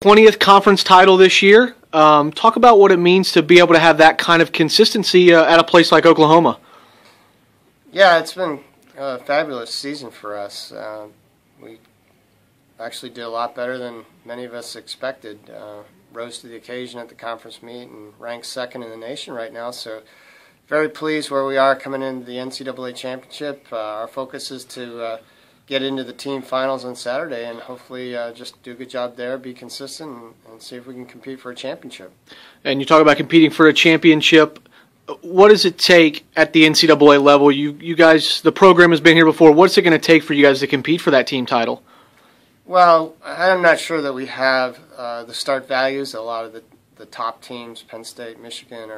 20th conference title this year. Talk about what it means to be able to have that kind of consistency at a place like Oklahoma. Yeah, it's been a fabulous season for us. We actually did a lot better than many of us expected. Rose to the occasion at the conference meet and ranked second in the nation right now. So very pleased where we are coming into the NCAA championship. Our focus is to get into the team finals on Saturday and hopefully just do a good job there, be consistent, and see if we can compete for a championship. And you talk about competing for a championship. What does it take at the NCAA level? You guys, the program has been here before. What's it going to take for you guys to compete for that team title? Well, I'm not sure that we have the start values. A lot of the top teams, Penn State, Michigan,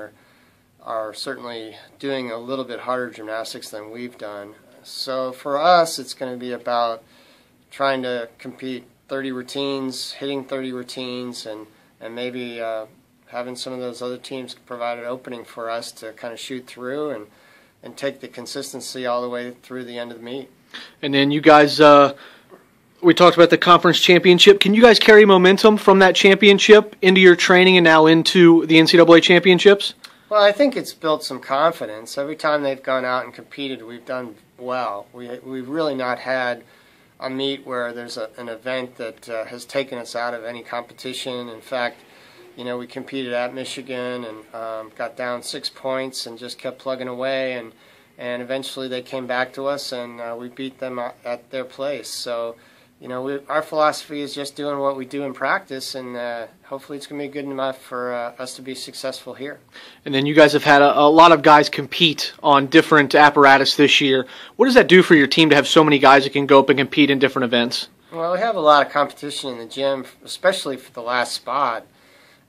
are certainly doing a little bit harder gymnastics than we've done. So for us, it's going to be about trying to compete 30 routines, hitting 30 routines, and maybe having some of those other teams provide an opening for us to kind of shoot through and take the consistency all the way through the end of the meet. And then you guys, we talked about the conference championship. Can you guys carry momentum from that championship into your training and now into the NCAA championships? Well, I think it's built some confidence. Every time they've gone out and competed, we've done well. We've really not had a meet where there's an event that has taken us out of any competition. In fact, you know, we competed at Michigan and got down 6 points and just kept plugging away, and eventually they came back to us and we beat them at their place. So, you know, our philosophy is just doing what we do in practice, and hopefully it's going to be good enough for us to be successful here. And then you guys have had a lot of guys compete on different apparatus this year. What does that do for your team to have so many guys that can go up and compete in different events? Well, we have a lot of competition in the gym, especially for the last spot.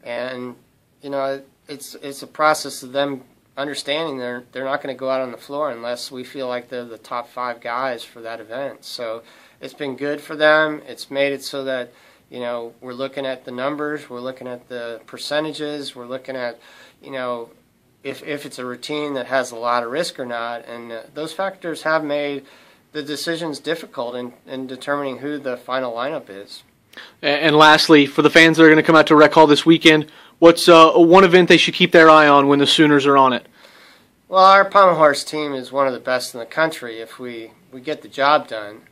And, you know, it's a process of them understanding they're not going to go out on the floor unless we feel like they're the top 5 guys for that event. So it's been good for them. It's made it so that, you know, we're looking at the numbers, we're looking at the percentages, we're looking at, you know, if it's a routine that has a lot of risk or not. And those factors have made the decisions difficult in determining who the final lineup is. And lastly, for the fans that are going to come out to Rec Hall this weekend, what's one event they should keep their eye on when the Sooners are on it? Well, our pommel horse team is one of the best in the country if we get the job done.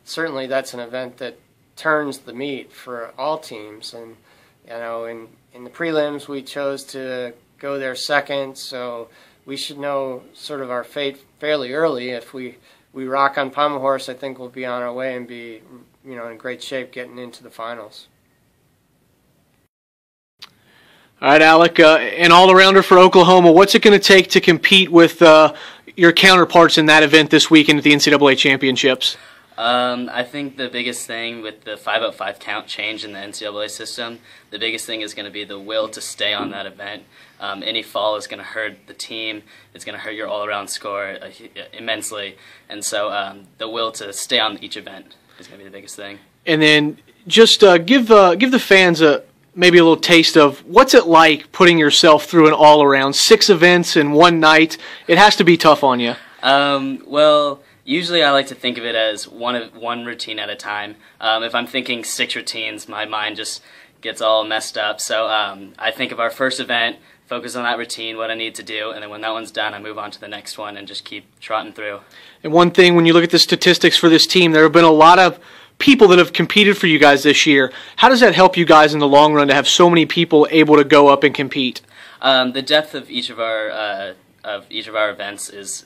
Certainly that's an event that turns the meet for all teams. And, you know, in the prelims we chose to go there second, so we should know sort of our fate fairly early. If we rock on pommel horse, I think we'll be on our way and be, you know, in great shape getting into the finals. All right, Alec, an all-arounder for Oklahoma. What's it going to take to compete with your counterparts in that event this weekend at the NCAA championships? I think the biggest thing with the 5-out-5 count change in the NCAA system, the biggest thing is going to be the will to stay on that event. Any fall is going to hurt the team. It's going to hurt your all-around score immensely. And so the will to stay on each event is going to be the biggest thing. And then just give the fans maybe a little taste of what's it like putting yourself through an all-around, 6 events in one night. It has to be tough on you. Well, usually I like to think of it as one routine at a time. If I'm thinking 6 routines, my mind just gets all messed up. So I think of our first event, focus on that routine, what I need to do, and then when that one's done, I move on to the next one and just keep trotting through. And one thing, when you look at the statistics for this team, there have been a lot of people that have competed for you guys this year. How does that help you guys in the long run to have so many people able to go up and compete? The depth of each of our events is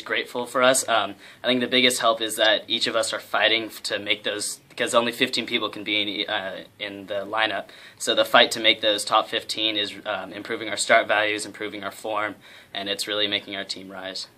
grateful for us. I think the biggest help is that each of us are fighting to make those, because only 15 people can be in the lineup. So the fight to make those top 15 is improving our start values, improving our form, and it's really making our team rise.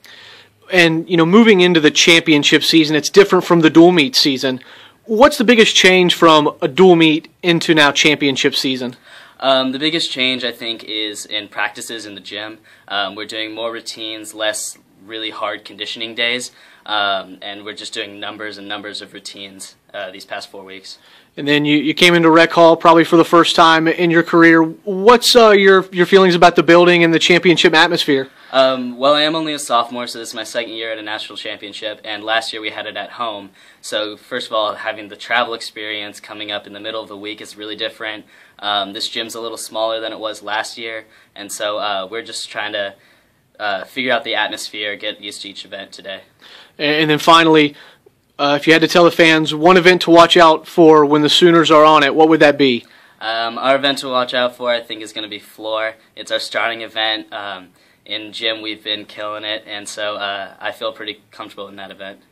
And, you know, moving into the championship season, it's different from the dual meet season. What's the biggest change from a dual meet into now championship season? The biggest change, I think, is in practices in the gym. We're doing more routines, less really hard conditioning days. and we're just doing numbers and numbers of routines these past 4 weeks. And then you came into Rec Hall probably for the first time in your career. What's your feelings about the building and the championship atmosphere? Well, I am only a sophomore, so this is my second year at a national championship, and last year we had it at home. So first of all, having the travel experience coming up in the middle of the week is really different. This gym's a little smaller than it was last year, and so we're just trying to figure out the atmosphere, get used to each event today. And then finally, if you had to tell the fans one event to watch out for when the Sooners are on it, what would that be? Our event to watch out for, I think, is going to be floor. It's our starting event. In gym, we've been killing it, and so I feel pretty comfortable in that event.